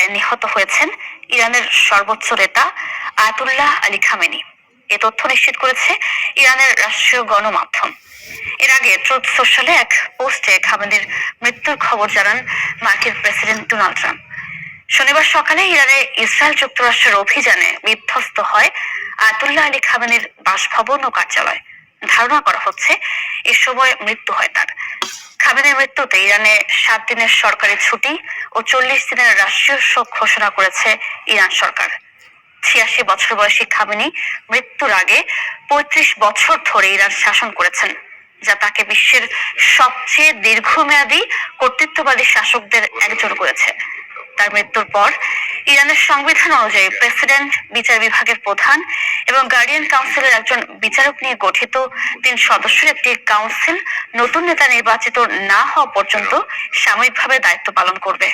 হামলায় নিহত হয়েছেন ইরানের সর্বোচ্চ নেতা আয়াতুল্লাহ আলী খামেনি। এ তথ্য নিশ্চিত করেছে ইরানের রাষ্ট্রীয় গণমাধ্যম। এর আগে ট্রুথ সোশ্যালে এক পোস্টে খামেনির মৃত্যুর খবর জানান মার্কিন প্রেসিডেন্ট ডোনাল্ড ট্রাম্প। শনিবার সকালে ইরানে ইসরায়েল যুক্তরাষ্ট্রের অভিযানে বিধ্বস্ত হয় আয়াতুল্লাহ আলী খামেনির বাসভবন ও কার্যালয়। ধারণা করা হচ্ছে এ সময় মৃত্যু হয় তার। খামেনির মৃত্যুতে ইরানে 7 দিনের সরকারি ছুটি ও 40 দিনের রাষ্ট্রীয় শোক ঘোষণা করেছে ইরান সরকার। 86 বছর বয়সী খামেনি মৃত্যুর আগে 35 বছর ধরে ইরান শাসন করেছেন, যা তাকে বিশ্বের সবচেয়ে দীর্ঘমেয়াদী কর্তৃত্ববাদী শাসকদের একজন করেছে। তার মৃত্যুর পর ইরানের সংবিধান অনুযায়ী প্রেসিডেন্ট, বিচার বিভাগের প্রধান এবং গার্ডিয়ান কাউন্সিলের একজন বিচারক নিয়ে গঠিত 3 সদস্যের একটি কাউন্সিল নতুন নেতা নির্বাচিত না হওয়া পর্যন্ত সাময়িকভাবে দায়িত্ব পালন করবে।